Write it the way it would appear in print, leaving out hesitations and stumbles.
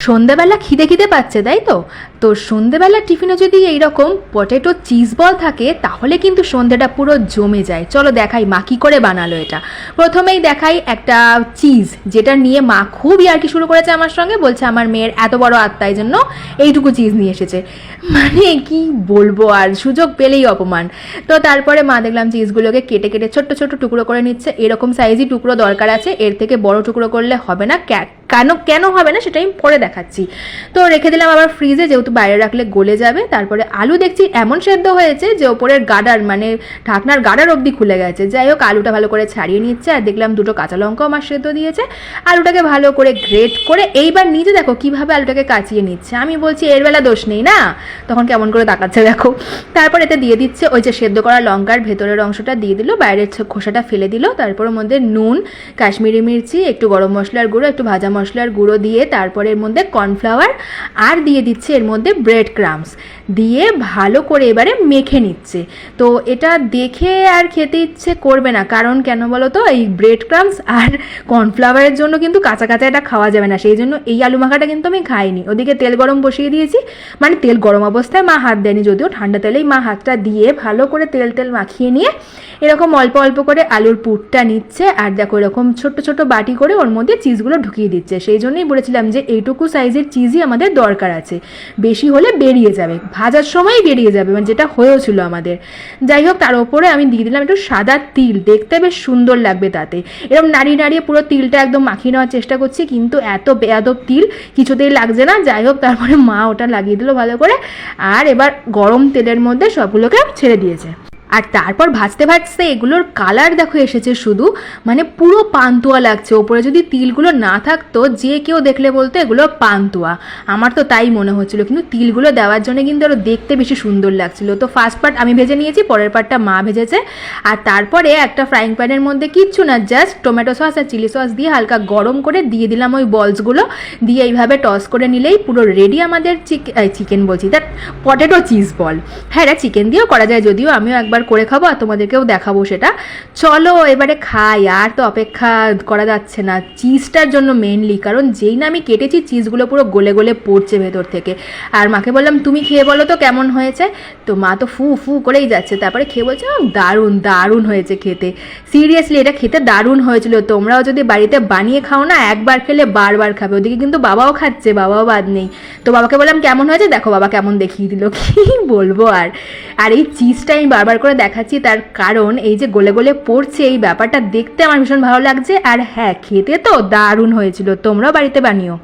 সন্ধেবেলা খিদে খিদে পাচ্ছে, তাই তো? তো সন্ধেবেলার টিফিনে যদি এইরকম পটেটো চিজ বল থাকে তাহলে কিন্তু সন্ধেটা পুরো জমে যায়। চলো দেখাই মা কী করে বানালো এটা। প্রথমেই দেখাই একটা চিজ, যেটা নিয়ে মা খুব ইয়ার্কি শুরু করেছে আমার সঙ্গে, বলছে আমার মেয়ের এত বড় আত্মার জন্য এইটুকু চিজ নিয়ে এসেছে। মানে কি বলবো, আর সুযোগ পেলেই অপমান। তো তারপরে মা দেখলাম চিজগুলোকে কেটে কেটে ছোট্ট ছোট্ট টুকরো করে নিচ্ছে। এরকম সাইজই টুকরো দরকার আছে, এর থেকে বড় টুকরো করলে হবে না। কেন হবে না সেটা আমি পরে দেখাচ্ছি। তো রেখে দিলাম আবার ফ্রিজে, যেহেতু বাইরে রাখলে গলে যাবে। তারপরে আলু দেখছি এমন সেদ্ধ হয়েছে যে ওপরের গার্ডার মানে ঢাকনার গার্ডার অবধি খুলে গেছে। যাই হোক, আলুটা ভালো করে ছাড়িয়ে নিচ্ছে। আর দেখলাম দুটো কাঁচা লঙ্কাও আমার সেদ্ধ দিয়েছে। আলুটাকে ভালো করে গ্রেট করে এইবার নিজে দেখো কিভাবে আলুটাকে কাচিয়ে নিচ্ছে। আমি বলছি এর বেলা দোষ নেই না, তখন কেমন করে তাকাচ্ছে দেখো। তারপর এতে দিয়ে দিচ্ছে ওই যে সেদ্ধ করা লঙ্কার ভেতরের অংশটা দিয়ে দিল, বাইরের খোসাটা ফেলে দিল। তারপর ওর মধ্যে নুন, কাশ্মীরি মির্চি, একটু গরম মশলার গুঁড়ো, একটু ভাজা মশলার গুঁড়ো দিয়ে তারপরে এর মধ্যে কর্নফ্লাওয়ার আর দিয়ে দিচ্ছে এর মধ্যে ব্রেড ক্রাম্বস দিয়ে ভালো করে এবারে মেখে নিচ্ছে। তো এটা দেখে আর খেতে ইচ্ছে করবে না, কারণ কেন বলো তো, এই ব্রেড ক্রাম্বস আর কর্নফ্লাওয়ারের জন্য কিন্তু কাঁচা কাঁচা এটা খাওয়া যাবে না। সেই জন্য এই আলু মাখাটা কিন্তু আমি খাইনি। ওদিকে তেল গরম বসিয়ে দিয়েছি, মানে তেল গরম অবস্থায় মা হাত দেয়নি, যদিও ঠান্ডা তেলেই মা হাতটা দিয়ে ভালো করে তেল মাখিয়ে নিয়ে এরকম অল্প অল্প করে আলুর পুরটা নিচ্ছে। আর দেখো এরকম ছোট ছোট বাটি করে ওর মধ্যে চিজগুলো ঢুকিয়ে দিচ্ছে। সেই জন্যই বলেছিলাম যে এইটুকু সাইজের চিজই আমাদের দরকার আছে, বেশি হলে বেরিয়ে যাবে, ভাজার সময়ই বেরিয়ে যাবে, মানে যেটা হয়েও ছিল আমাদের। যাই হোক, তার উপরে আমি দিয়ে দিলাম একটু সাদা তিল, দেখতে বেশ সুন্দর লাগবে তাতে। এরকম নাড়িয়ে পুরো তিলটা একদম মাখিয়ে নেওয়ার চেষ্টা করছি, কিন্তু এত বেয়াদব তিল কিছুতেই লাগছে না। যাই হোক, তারপরে মা ওটা লাগিয়ে দিল ভালো করে। আর এবার গরম তেলের মধ্যে সবগুলোকে ছেড়ে দিয়েছে। আর তারপর ভাজতে ভাজতে এগুলোর কালার দেখো এসেছে শুধু, মানে পুরো পান্তুয়া লাগছে। ওপরে যদি তিলগুলো না থাকতো যে কেউ দেখলে বলতো এগুলো পান্তুয়া। আমার তো তাই মনে হচ্ছিলো, কিন্তু তিলগুলো দেওয়ার জন্য কিন্তু আরও দেখতে বেশি সুন্দর লাগছিলো। তো ফার্স্ট পার্ট আমি ভেজে নিয়েছি, পরের পার্টটা মা ভেজেছে। আর তারপরে একটা ফ্রাইং প্যানের মধ্যে কিচ্ছু না, জাস্ট টমেটো সস আর চিলি সস দিয়ে হালকা গরম করে দিয়ে দিলাম ওই বলসগুলো, দিয়ে এইভাবে টস করে নিলেই পুরো রেডি আমাদের চিকেন বলছি, দ্যাট পটেটো চিজ বল। হ্যাঁ, এটা চিকেন দিয়েও করা যায়, যদিও আমিও একবার করে খাবো আর তোমাদেরকেও দেখাবো সেটা। চলো এবারে খাই, আর তো অপেক্ষা করা যাচ্ছে না চিজটার জন্য মেনলি, কারণ যেই না আমি কেটেছি চিজগুলো পুরো গলে গলে পড়ছে ভেতর থেকে। আর মাকে বললাম তুমি খেয়ে বলো তো কেমন হয়েছে। তো মা তো ফু ফু করেই যাচ্ছে, তারপরে খেয়ে বলছে দারুণ হয়েছে খেতে। সিরিয়াসলি এটা খেতে দারুণ হয়েছিল। তোমরাও যদি বাড়িতে বানিয়ে খাও না, একবার খেলে বারবার খাবে। ওদিকে কিন্তু বাবাও খাচ্ছে, বাবাও বাদ নেই। তো বাবাকে বললাম কেমন হয়েছে, দেখো বাবা কেমন দেখিয়ে দিল, কি বলবো। আর এই চিজটা আমি বারবার করে দেখাচ্ছি তার কারণ এই যে গলে গলে পড়ছে, এই ব্যাপারটা দেখতে আমার ভীষণ ভালো লাগছে। আর হ্যাঁ, খেতে তো দারুণ হয়েছিল, তোমরাও বাড়িতে বানিও।